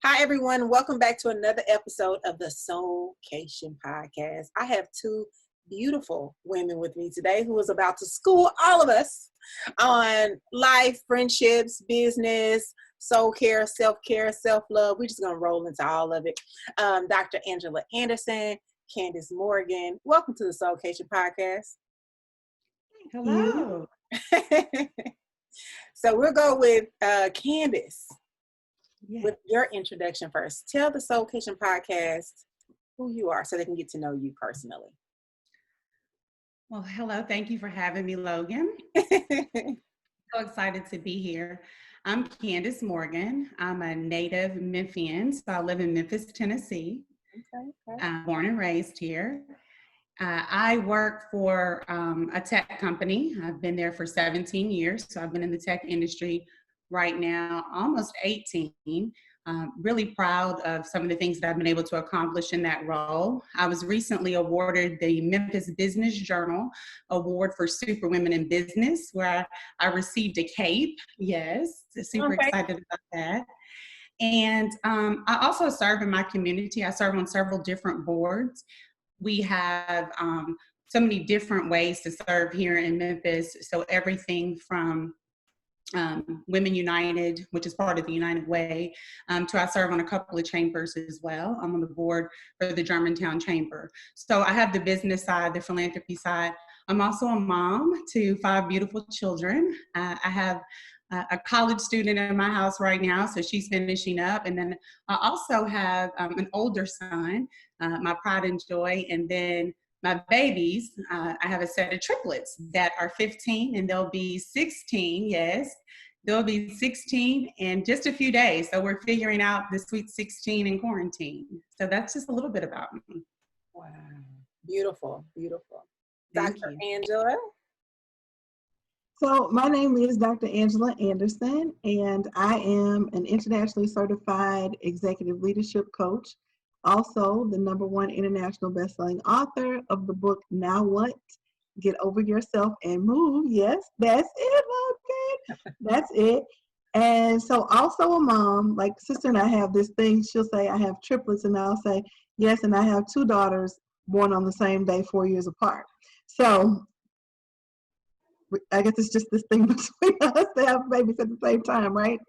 Hi, everyone. Welcome back to another episode of the SOULKATION podcast. I have two beautiful women with me today who is about to school all of us on life, friendships, business, soul care, self-care, self-love. We're just going to roll into all of it. Dr. Angela Anderson, Candace Morgan. Welcome to the SOULKATION podcast. Hello. So we'll go with Candace. Yes. With your introduction first. Tell the SOULKATION podcast who you are so they can get to know you personally. Well, hello. Thank you for having me, Logan. So excited to be here. I'm Candace Morgan. I'm a native Memphian, so I live in Memphis, Tennessee. Okay. I'm born and raised here. I work for a tech company. I've been there for 17 years, so I've been in the tech industry right now, almost 18. Really proud of some of the things that I've been able to accomplish in that role. I was recently awarded the Memphis Business Journal Award for Super Women in Business, where I received a cape. Yes, super excited about that. And I also serve in my community. I serve on several different boards. We have so many different ways to serve here in Memphis. So everything from Women United, which is part of the United Way, to I serve on a couple of chambers as well. I'm on the board for the Germantown Chamber. So I have the business side, the philanthropy side. I'm also a mom to 5 beautiful children. I have a college student in my house right now, so she's finishing up. And then I also have an older son, my pride and joy, and then my babies, I have a set of triplets that are 15 and they'll be 16, yes. They'll be 16 in just a few days. So we're figuring out the sweet 16 in quarantine. So that's just a little bit about me. Wow. Beautiful, beautiful. Thank Dr. you. Angela. So my name is Dr. Angela Anderson, and I am an internationally certified executive leadership coach. Also, the #1 international best-selling author of the book, Now What? Get Over Yourself and Move. Yes, that's it, Logan. That's it. And so also a mom, like sister and I have this thing, she'll say, I have triplets, and I'll say, yes, and I have 2 daughters born on the same day, 4 years apart. So I guess it's just this thing between us to have babies at the same time, right?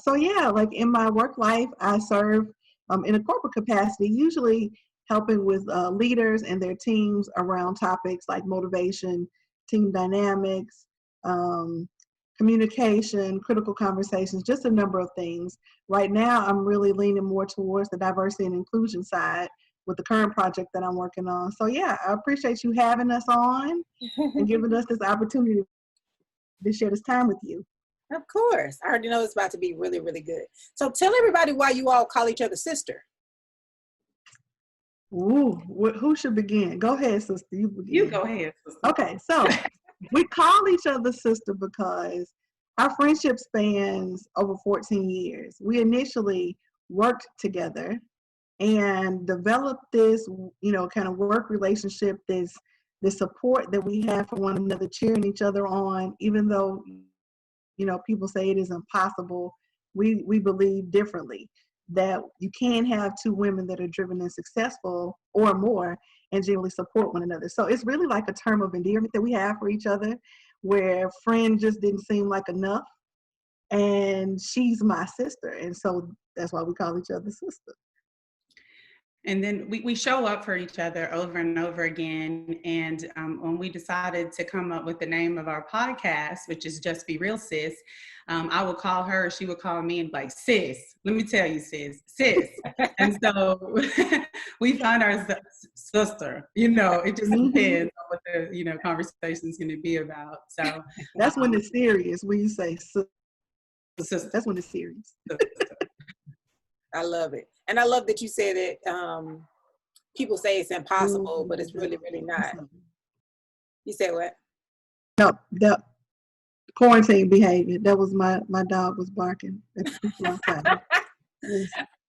So yeah, like in my work life, I serve in a corporate capacity, usually helping with leaders and their teams around topics like motivation, team dynamics, communication, critical conversations, just a number of things. Right now, I'm really leaning more towards the diversity and inclusion side with the current project that I'm working on. So yeah, I appreciate you having us on and giving us this opportunity to share this time with you. Of course. I already know it's about to be really, really good. So tell everybody why you all call each other sister. Ooh, who should begin? Go ahead, sister. You begin. You go ahead, sister. Okay, so we call each other sister because our friendship spans over 14 years. We initially worked together and developed this, kind of work relationship, this support that we have for one another, cheering each other on, even though, people say it is impossible. We believe differently, that you can have 2 women that are driven and successful or more and generally support one another. So it's really like a term of endearment that we have for each other, where friend just didn't seem like enough. And she's my sister. And so that's why we call each other sister. And then we show up for each other over and over again. And when we decided to come up with the name of our podcast, which is Just Be Real, Sis, I would call her, she would call me and be like, sis, let me tell you, sis. And so we find ourselves sister, it just depends on what the, conversation is going to be about. So that's when it's serious. When you say sister, that's when it's serious. I love it. And I love that you said it. People say it's impossible, but it's really, really not. You said what? No, the quarantine behavior. That was my dog was barking.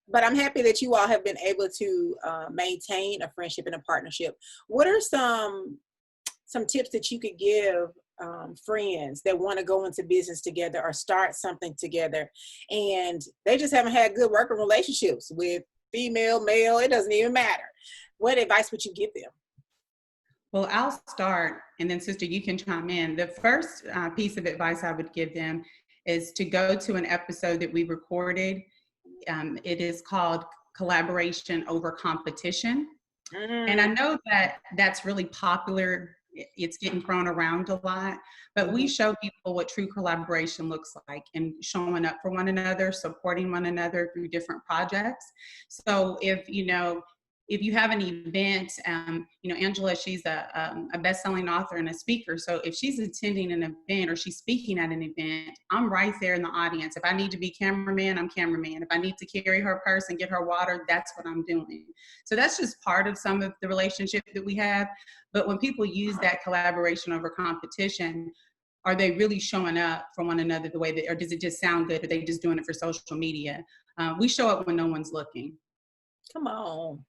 But I'm happy that you all have been able to maintain a friendship and a partnership. What are some tips that you could give friends that want to go into business together or start something together, and they just haven't had good working relationships with female, male, it doesn't even matter. What advice would you give them? Well, I'll start, and then Sister, you can chime in. The first piece of advice I would give them is to go to an episode that we recorded. It is called Collaboration Over Competition. And I know that that's really popular. It's getting thrown around a lot, but we show people what true collaboration looks like and showing up for one another, supporting one another through different projects. So if you have an event, Angela, she's a best-selling author and a speaker. So if she's attending an event or she's speaking at an event, I'm right there in the audience. If I need to be cameraman, I'm cameraman. If I need to carry her purse and get her water, that's what I'm doing. So that's just part of some of the relationship that we have. But when people use that collaboration over competition, are they really showing up for one another the way that, or does it just sound good? Are they just doing it for social media? We show up when no one's looking. Come on.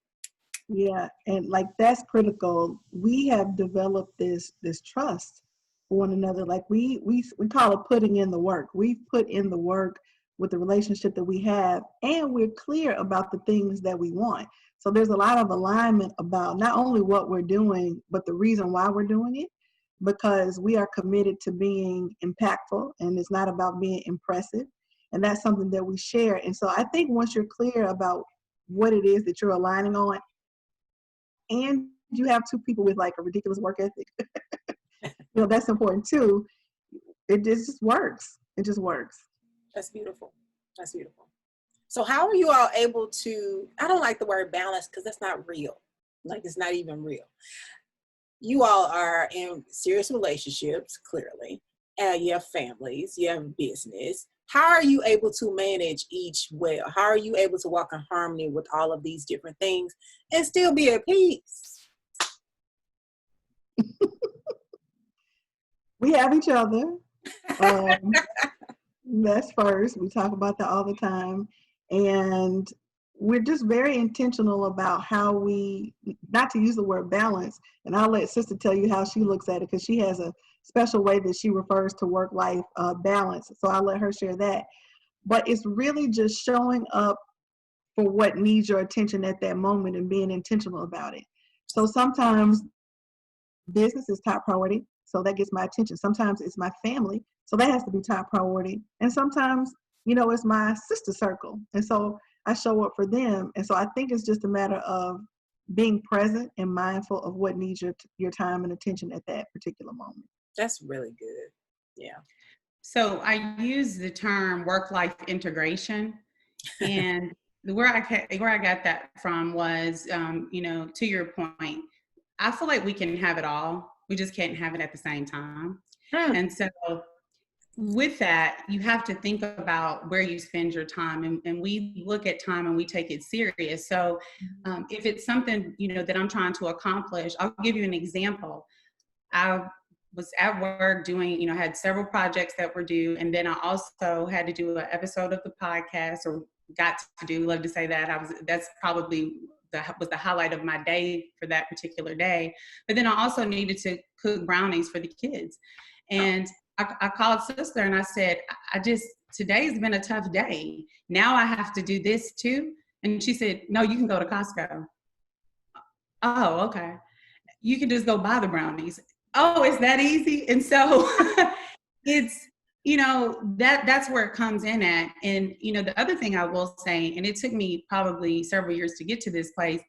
Yeah, and like that's critical. We have developed this trust for one another. Like we call it putting in the work. We put in the work with the relationship that we have, and we're clear about the things that we want. So there's a lot of alignment about not only what we're doing, but the reason why we're doing it, because we are committed to being impactful, and it's not about being impressive. And that's something that we share. And so I think once you're clear about what it is that you're aligning on, and you have two people with like a ridiculous work ethic, that's important too. It just works. It just works. That's beautiful. That's beautiful. So how are you all able to, I don't like the word balance because that's not real. Like it's not even real. You all are in serious relationships, clearly. You have families, you have business. How are you able to manage each well? How are you able to walk in harmony with all of these different things and still be at peace? We have each other. That's first. We talk about that all the time. And we're just very intentional about how we, not to use the word balance, and I'll let Sister tell you how she looks at it because she has a special way that she refers to work-life balance. So I'll let her share that. But it's really just showing up for what needs your attention at that moment and being intentional about it. So sometimes business is top priority, so that gets my attention. Sometimes it's my family, so that has to be top priority. And sometimes, it's my sister circle. And so I show up for them. And so I think it's just a matter of being present and mindful of what needs your time and attention at that particular moment. That's really good. Yeah. So I use the term work-life integration, and where I got that from was, to your point, I feel like we can have it all. We just can't have it at the same time. And so with that, you have to think about where you spend your time, and we look at time and we take it serious. So if it's something, that I'm trying to accomplish, I'll give you an example. I was at work doing, had several projects that were due. And then I also had to do an episode of the podcast, or got to do, love to say that. That's probably was the highlight of my day for that particular day. But then I also needed to cook brownies for the kids. And I called Sister and I said, today's been a tough day. Now I have to do this too. And she said, no, you can go to Costco. Oh, okay. You can just go buy the brownies. Oh, it's that easy? And so it's, that's where it comes in at. And, the other thing I will say, and it took me probably several years to get to this place,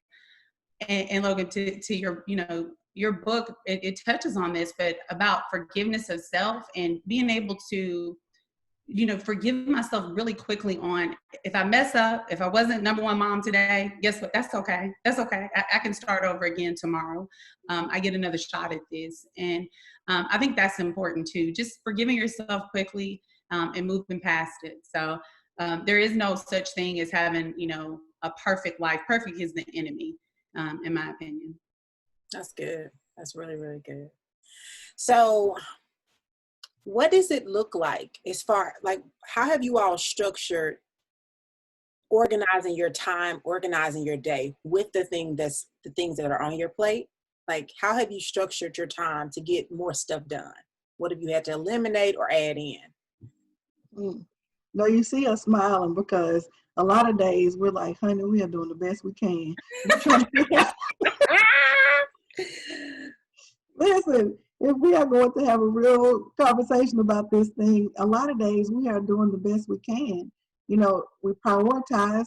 and Logan, to your, your book, it touches on this, but about forgiveness of self and being able to, forgive myself really quickly on, if I mess up, if I wasn't number one mom today, guess what? That's okay. That's okay. I can start over again tomorrow. I get another shot at this. And I think that's important too, just forgiving yourself quickly and moving past it. So there is no such thing as having, a perfect life. Perfect is the enemy, in my opinion. That's good. That's really, really good. So what does it look like as far, how have you all structured organizing your time, organizing your day with the things that are on your plate? Like, how have you structured your time to get more stuff done? What have you had to eliminate or add in? No, you see us smiling because a lot of days we're like, honey, we are doing the best we can. We're trying to listen, if we are going to have a real conversation about this thing, a lot of days we are doing the best we can. You know, we prioritize,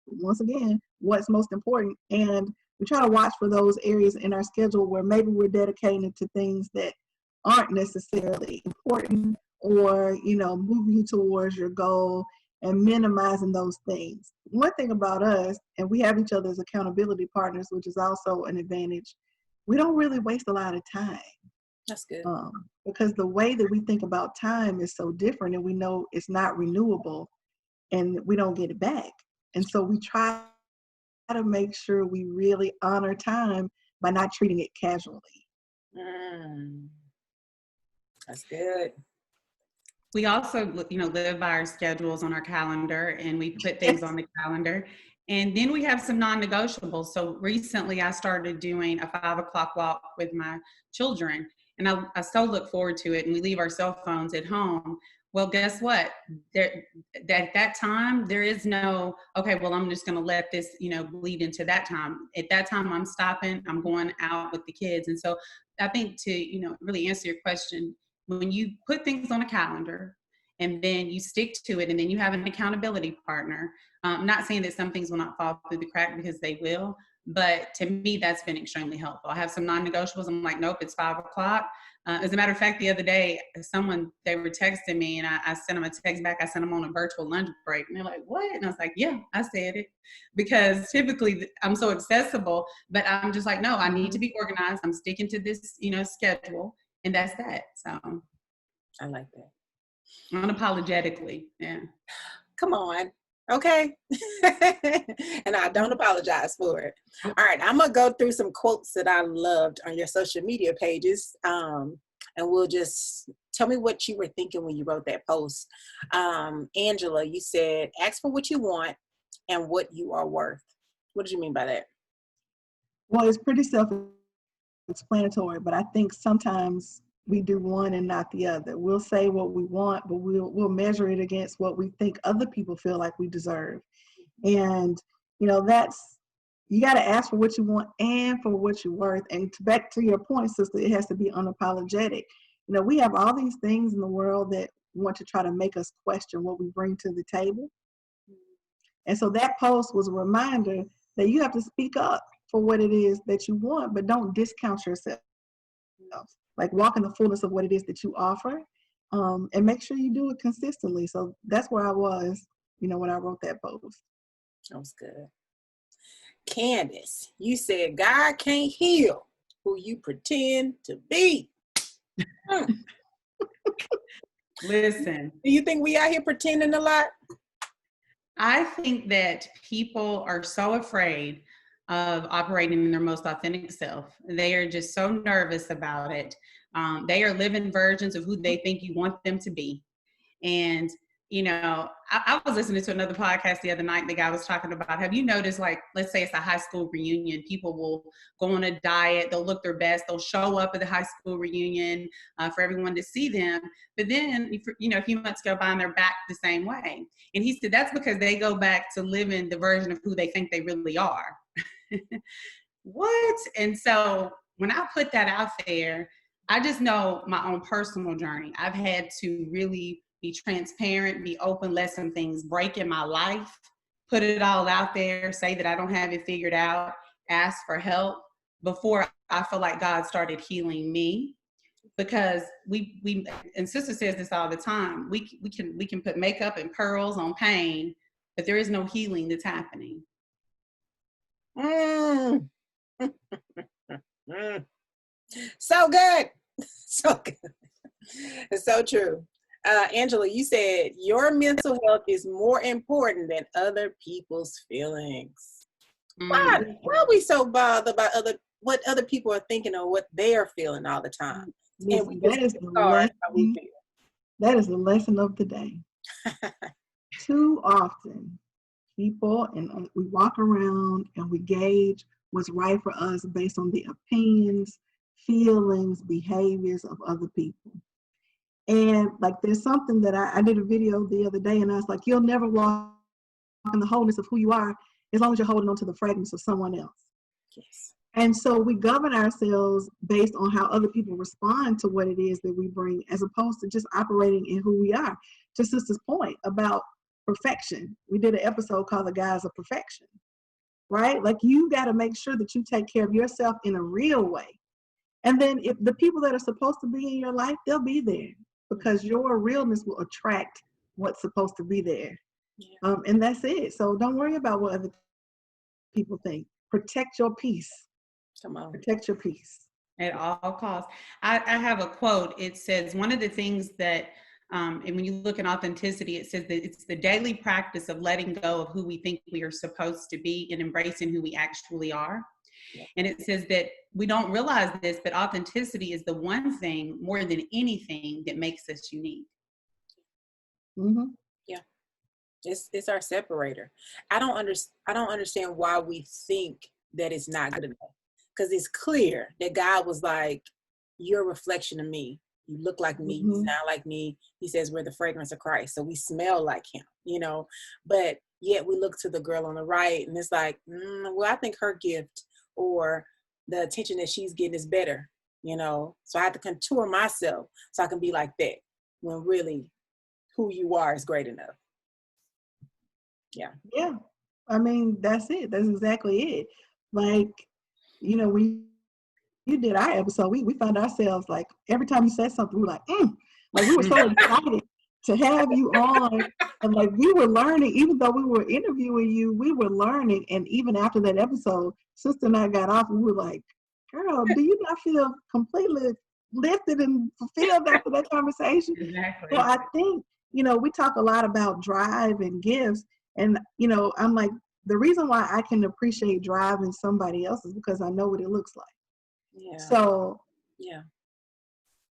once again, what's most important, and we try to watch for those areas in our schedule where maybe we're dedicated to things that aren't necessarily important, or, you know, moving you towards your goal and minimizing those things. One thing about us, and we have each other as accountability partners, which is also an advantage, we don't really waste a lot of time. That's good. Because the way that we think about time is so different, and we know it's not renewable and we don't get it back. And so we try to make sure we really honor time by not treating it casually. That's good. We also, you know, live by our schedules on our calendar, and we put things on the calendar. And then we have some non-negotiables. So recently I started doing a 5 o'clock walk with my children, and I so look forward to it. And we leave our cell phones at home. Well, guess what? At that time, there is no, okay, well, I'm just going to let this, you know, bleed into that time. At that time, I'm stopping, I'm going out with the kids. And so I think to, you know, really answer your question, when you put things on a calendar and then you stick to it, and then you have an accountability partner, I'm not saying that some things will not fall through the crack, because they will, but to me, that's been extremely helpful. I have some non-negotiables. I'm like, nope, it's 5 o'clock. As a matter of fact, the other day, they were texting me, and I sent them a text back. I sent them on a virtual lunch break, and they're like, what? And I was like, yeah, I said it. Because typically I'm so accessible, but I'm just like, no, I need to be organized. I'm sticking to this, you know, schedule, and that's that. So I like that. Unapologetically, yeah. Come on. Okay. And I don't apologize for it. All right. I'm going to go through some quotes that I loved on your social media pages. And we'll just tell me what you were thinking when you wrote that post. Angela, you said, ask for what you want and what you are worth. What did you mean by that? Well, it's pretty self-explanatory, but I think sometimes we do one and not the other. We'll say what we want, but we'll measure it against what we think other people feel like we deserve. And, you know, you got to ask for what you want and for what you're worth. And back to your point, sister, it has to be unapologetic. You know, we have all these things in the world that want to try to make us question what we bring to the table. And so that post was a reminder that you have to speak up for what it is that you want, but don't discount yourself. Like, walk in the fullness of what it is that you offer, and make sure you do it consistently. So that's where I was, you know, when I wrote that post. That was good. Candace, you said God can't heal who you pretend to be. Listen. Do you think we out here pretending a lot? I think that people are so afraid of operating in their most authentic self. They are just so nervous about it. They are living versions of who they think you want them to be. And, you know, I was listening to another podcast the other night. The guy was talking about, have you noticed, like, let's say it's a high school reunion, people will go on a diet, they'll look their best, they'll show up at the high school reunion for everyone to see them. But then, you know, a few months go by and they're back the same way. And he said that's because they go back to living the version of who they think they really are. What? And so when I put that out there, I just know my own personal journey. I've had to really be transparent, be open, let some things break in my life, put it all out there, say that I don't have it figured out, ask for help before I feel like God started healing me. Because we and sister says this all the time, we can put makeup and pearls on pain, but there is no healing that's happening. So good. So good. It's so true. Angela, you said your mental health is more important than other people's feelings. Why are we so bothered by what other people are thinking or what they are feeling all the time? Listen, that is the lesson of the day. Too often, people, and we walk around and we gauge what's right for us based on the opinions, feelings, behaviors of other people. And like, there's something that I did a video the other day, and I was like, you'll never walk in the wholeness of who you are as long as you're holding on to the fragments of someone else. Yes. And so we govern ourselves based on how other people respond to what it is that we bring, as opposed to just operating in who we are. To Sister's point about perfection, we did an episode called The Guise of Perfection, right? Like, you got to make sure that you take care of yourself in a real way. And then if the people that are supposed to be in your life, they'll be there, because your realness will attract what's supposed to be there. Yeah. And that's it. So don't worry about what other people think. Protect your peace. Come on. Protect your peace. At all costs. I have a quote. It says, one of the things that, and when you look at authenticity, it says that it's the daily practice of letting go of who we think we are supposed to be and embracing who we actually are. Yeah. And it says that we don't realize this, but authenticity is the one thing more than anything that makes us unique. Mm-hmm. Yeah. It's our separator. I don't understand why we think that it's not good enough. Because it's clear that God was like, you're a reflection of me. You look like me, you sound like me. He says we're the fragrance of Christ. So we smell like him, you know. But yet we look to the girl on the right and it's like, well, I think her gift or the attention that she's getting is better, you know. So I have to contour myself so I can be like that, when really who you are is great enough. Yeah. Yeah. I mean, that's it. That's exactly it. Like, you know, you did our episode, we found ourselves like, every time you said something, we were like, like, we were so excited to have you on. And like, we were learning, even though we were interviewing you, we were learning. And even after that episode, Sister and I got off and we were like, girl, do you not feel completely lifted and fulfilled after that conversation? Exactly. So I think, you know, we talk a lot about drive and gifts. And, you know, I'm like, the reason why I can appreciate drive in somebody else is because I know what it looks like. Yeah. So yeah,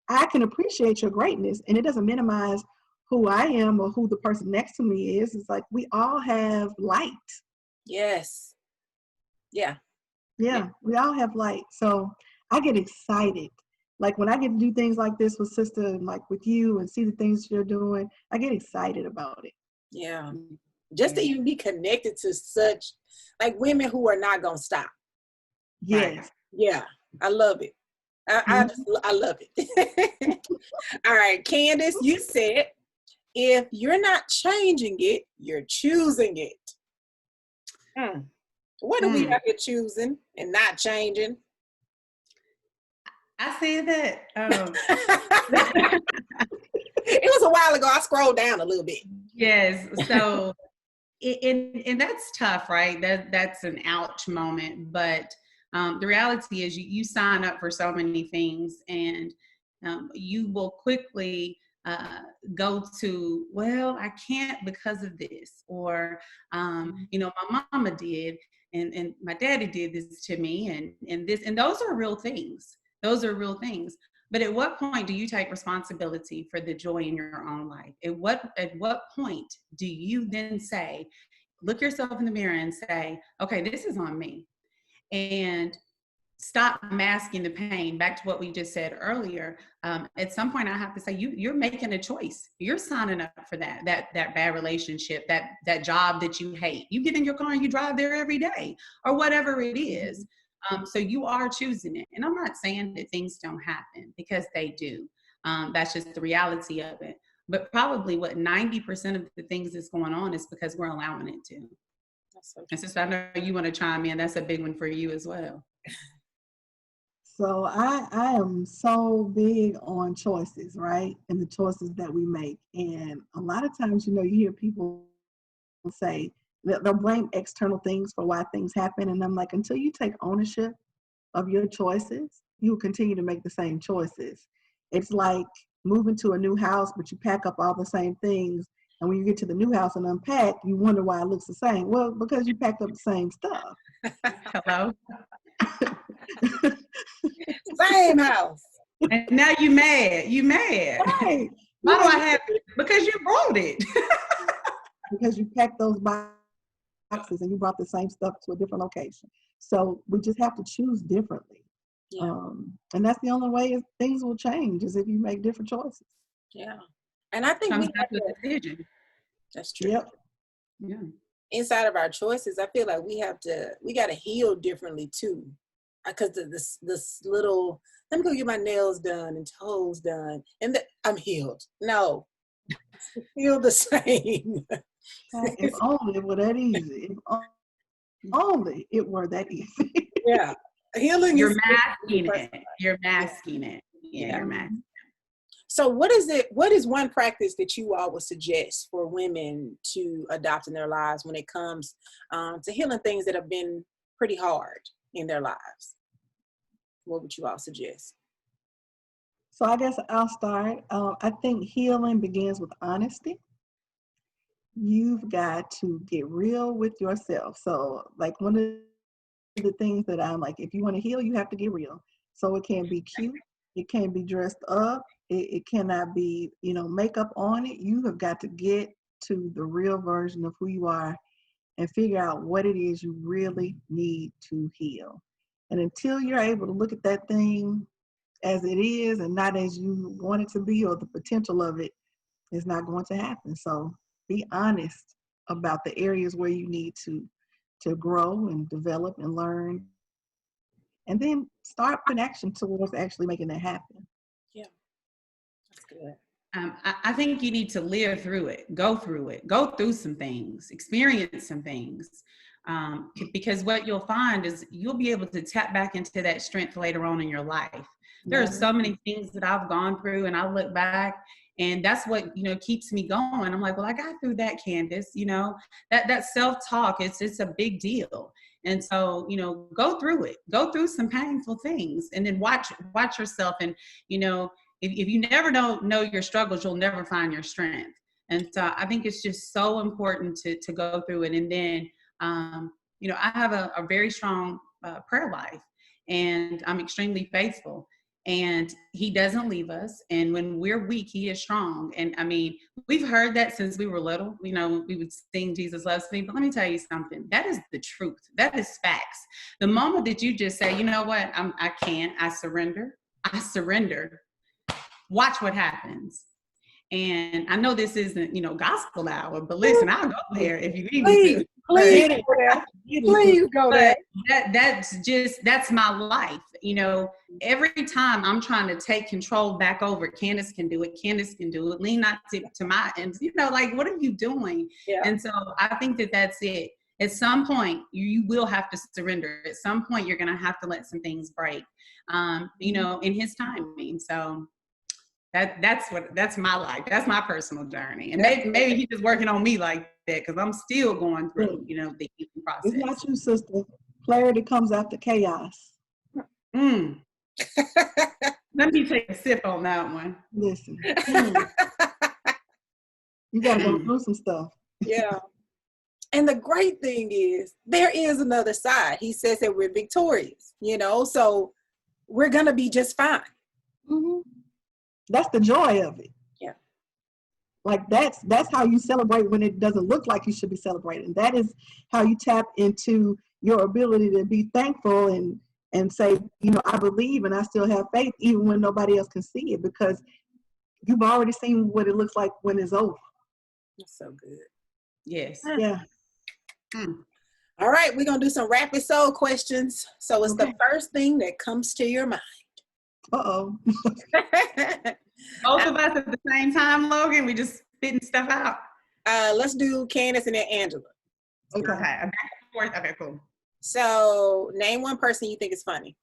I can appreciate your greatness, and it doesn't minimize who I am or who the person next to me is. It's like, we all have light. Yes. Yeah. Yeah, we all have light. So I get excited. Like, when I get to do things like this with Sister and like with you and see the things you're doing, I get excited about it. Yeah. Just to even be connected to such, like, women who are not going to stop. Yes. Right. Yeah. I love it. I love it. All right, Candace, you said, if you're not changing it, you're choosing it. What are we out here choosing and not changing? I say that. It was a while ago. I scrolled down a little bit. Yes. So, and that's tough, right? That's an ouch moment. But the reality is, you sign up for so many things, and you will quickly go to, well, I can't because of this, or you know, my mama did, and my daddy did this to me, and this, and those are real things. Those are real things. But at what point do you take responsibility for the joy in your own life? At what point do you then say, look yourself in the mirror and say, okay, this is on me, and stop masking the pain? Back to what we just said earlier. At some point, I have to say, you're making a choice. You're signing up for that bad relationship, that job that you hate. You get in your car and you drive there every day, or whatever it is. So you are choosing it. And I'm not saying that things don't happen, because they do. That's just the reality of it. But probably what 90% of the things that's going on is because we're allowing it to. That's so true. And since I know you want to chime in, that's a big one for you as well. So I am so big on choices, right? And the choices that we make. And a lot of times, you know, you hear people say, they'll blame external things for why things happen. And I'm like, until you take ownership of your choices, you will continue to make the same choices. It's like moving to a new house, but you pack up all the same things. And when you get to the new house and unpack, you wonder why it looks the same. Well, because you packed up the same stuff. Hello? Same house. And now you mad. You mad. Right. Why do I have it? Because you brought it. Because you packed those boxes and you brought the same stuff to a different location. So we just have to choose differently. Yeah. And that's the only way things will change, is if you make different choices. Yeah. And I think Comes we down have to a to, decision. that's true. Yep. Yeah. Inside of our choices, I feel like we got to heal differently too. Because this little, let me go get my nails done and toes done, and I'm healed. No, feel the same. If only it were that easy. If only it were that easy. Yeah. Healing You're is masking it. You're masking it. Yeah, you're masking. So what is one practice that you all would suggest for women to adopt in their lives when it comes to healing things that have been pretty hard in their lives? What would you all suggest? So I guess I'll start. I think healing begins with honesty. You've got to get real with yourself. So like one of the things that I'm like, if you want to heal, you have to get real. So it can't be cute. It can't be dressed up. It cannot be, makeup on it. You have got to get to the real version of who you are and figure out what it is you really need to heal. And until you're able to look at that thing as it is and not as you want it to be, or the potential of it, is not going to happen. So be honest about the areas where you need to grow and develop and learn, and then start putting action towards actually making that happen. Yeah, that's good. I think you need to live through it, go through some things, experience some things. Because what you'll find is you'll be able to tap back into that strength later on in your life. There are so many things that I've gone through, and I look back, and that's what, keeps me going. I'm like, well, I got through that, Candace. That self-talk, it's a big deal. And so, go through it, go through some painful things, and then watch yourself. And, if you never know your struggles, you'll never find your strength. And so I think it's just so important to go through it. And then, I have a very strong prayer life, and I'm extremely faithful. And he doesn't leave us. And when we're weak, he is strong. And I mean, we've heard that since we were little. We would sing Jesus Loves Me. But let me tell you something. That is the truth. That is facts. The moment that you just say, you know what, I can't, I surrender. Watch what happens. And I know this isn't, gospel hour, but listen, I'll go there if you need me to. Please go there. That's my life. Every time I'm trying to take control back over, Candace can do it. Lean not to my ends. What are you doing? Yeah. And so I think that's it. At some point, you will have to surrender. At some point, you're going to have to let some things break, in his timing. So that's my life. That's my personal journey. And maybe he's just working on me like that, because I'm still going through, the healing process. It's not you, sister. Clarity comes after chaos. Let me take a sip on that one. Listen. You got to go through some stuff. Yeah. And the great thing is, there is another side. He says that we're victorious, so we're going to be just fine. Mm-hmm. That's the joy of it. Yeah. Like that's how you celebrate when it doesn't look like you should be celebrating. That is how you tap into your ability to be thankful and say, I believe and I still have faith even when nobody else can see it, because you've already seen what it looks like when it's over. That's so good. Yes. Yeah. All right, we're going to do some rapid soul questions. So it's the first thing that comes to your mind. Uh-oh. Both of us at the same time, Logan? We just spitting stuff out? Let's do Candace and then Angela. Okay. Okay, cool. So name one person you think is funny.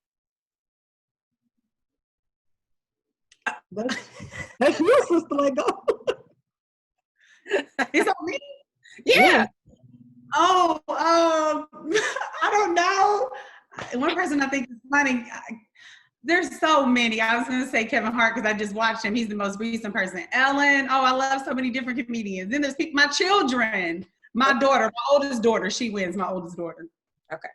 That's your sister, like, go. It's on me? Yeah. Oh, I don't know. One person I think is funny. There's so many. I was going to say Kevin Hart because I just watched him. He's the most recent person. Ellen. Oh, I love so many different comedians. Then there's my children. My daughter, my oldest daughter. She wins, my oldest daughter. Okay.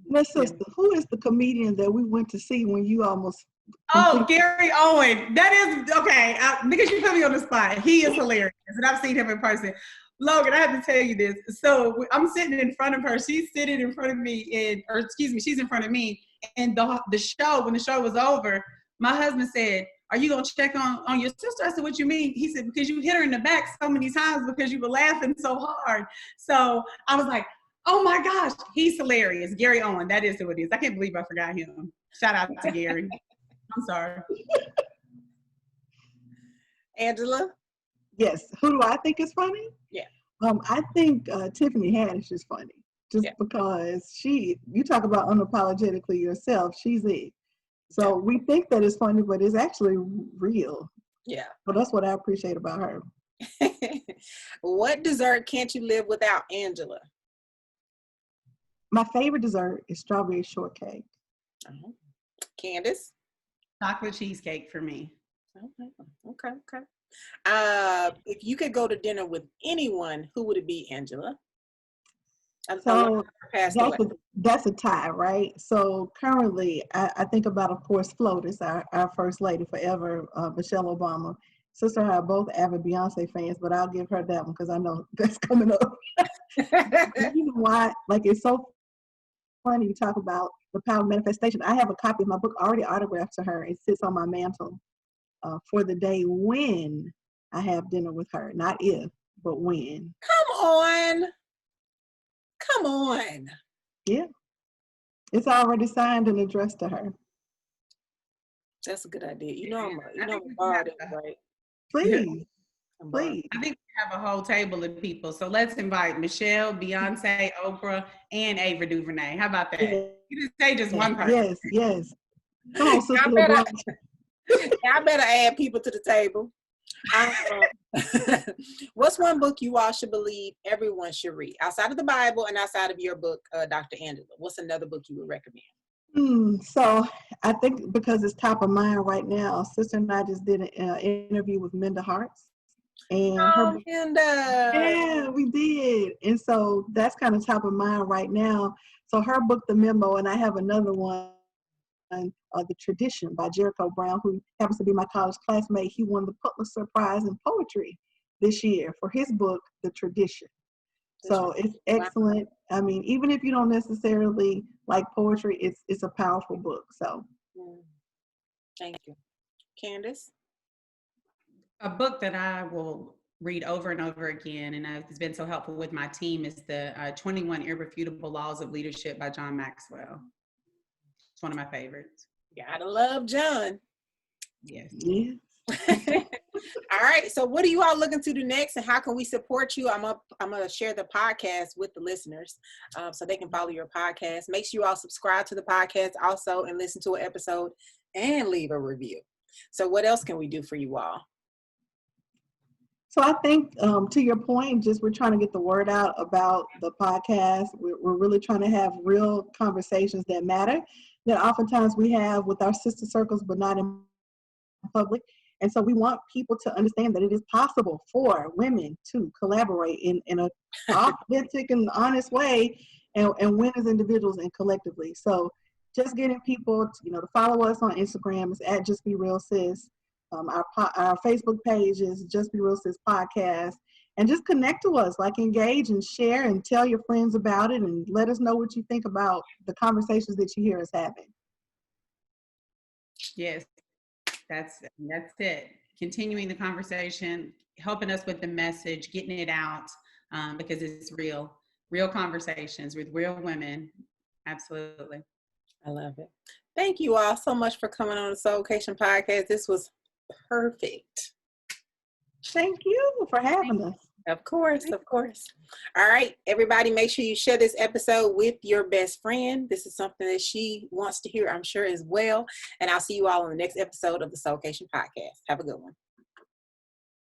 My sister, who is the comedian that we went to see when you almost... Oh, Gary Owen. That is, okay, because you put me on the spot. He is hilarious, and I've seen him in person. Logan, I have to tell you this. So I'm sitting in front of her. She's sitting in front of me, she's in front of me. And the show, when the show was over, my husband said, "Are you gonna check on your sister?" I said, "What you mean?" He said, "Because you hit her in the back so many times because you were laughing so hard." So I was like, "Oh my gosh, he's hilarious." Gary Owen, that is who it is. I can't believe I forgot him. Shout out to Gary. I'm sorry. Angela? Yes. Who do I think is funny? Yeah. I think Tiffany Haddish is funny. Just because you talk about unapologetically yourself, she's it. So we think that it's funny, but it's actually real. Yeah. So that's what I appreciate about her. What dessert can't you live without, Angela? My favorite dessert is strawberry shortcake. Candace? Chocolate cheesecake for me. Okay. If you could go to dinner with anyone, who would it be, Angela? So that's a tie, right? So currently, I think about, of course, FLOTUS, our first lady forever, Michelle Obama. Sister and I are both avid Beyonce fans, but I'll give her that one because I know that's coming up. You know why? Like, it's so funny you talk about the power of manifestation. I have a copy of my book already autographed to her. It sits on my mantle for the day when I have dinner with her. Not if, but when. Come on. Yeah. It's already signed and addressed to her. That's a good idea. You know I'm borrowed it, right? Please. I think we have a whole table of people. So let's invite Michelle, Beyonce, Oprah, and Ava DuVernay. How about that? Yeah. You just say just one person. Yes. Come on, Sister LeBron. I better add people to the table. What's one book you all should believe everyone should read? Outside of the Bible and outside of your book, Dr. Angela, what's another book you would recommend? So I think because it's top of mind right now, Sister and I just did an interview with Minda Harts. And Minda. Yeah, we did. And so that's kind of top of mind right now. So her book, The Memo, and I have another one, The Tradition by Jericho Brown, who happens to be my college classmate. He won the Pulitzer Prize in Poetry this year for his book, The Tradition. So it's excellent. I mean, even if you don't necessarily like poetry, it's a powerful book. So thank you. Candace? A book that I will read over and over again, and it's been so helpful with my team, is the 21 Irrefutable Laws of Leadership by John Maxwell. It's one of my favorites. Gotta love John. Yes. All right. So what are you all looking to do next, and how can we support you? I'm gonna share the podcast with the listeners so they can follow your podcast. Make sure you all subscribe to the podcast also and listen to an episode and leave a review. So what else can we do for you all? So I think to your point, just we're trying to get the word out about the podcast. We're really trying to have real conversations that matter, that oftentimes we have with our sister circles, but not in public. And so we want people to understand that it is possible for women to collaborate in an authentic and honest way and win as individuals and collectively. So just getting people to follow us on Instagram is at Just Be Real Sis. Our Facebook page is Just Be Real Sis Podcast. And just connect to us, like engage and share and tell your friends about it and let us know what you think about the conversations that you hear us having. Yes, that's it. Continuing the conversation, helping us with the message, getting it out, because it's real conversations with real women. Absolutely. I love it. Thank you all so much for coming on the SOULKATION podcast. This was perfect. Thank you for having us. Of course. All right, everybody, make sure you share this episode with your best friend. This is something that she wants to hear, I'm sure, as well. And I'll see you all on the next episode of the SOULKATION podcast. Have a good one.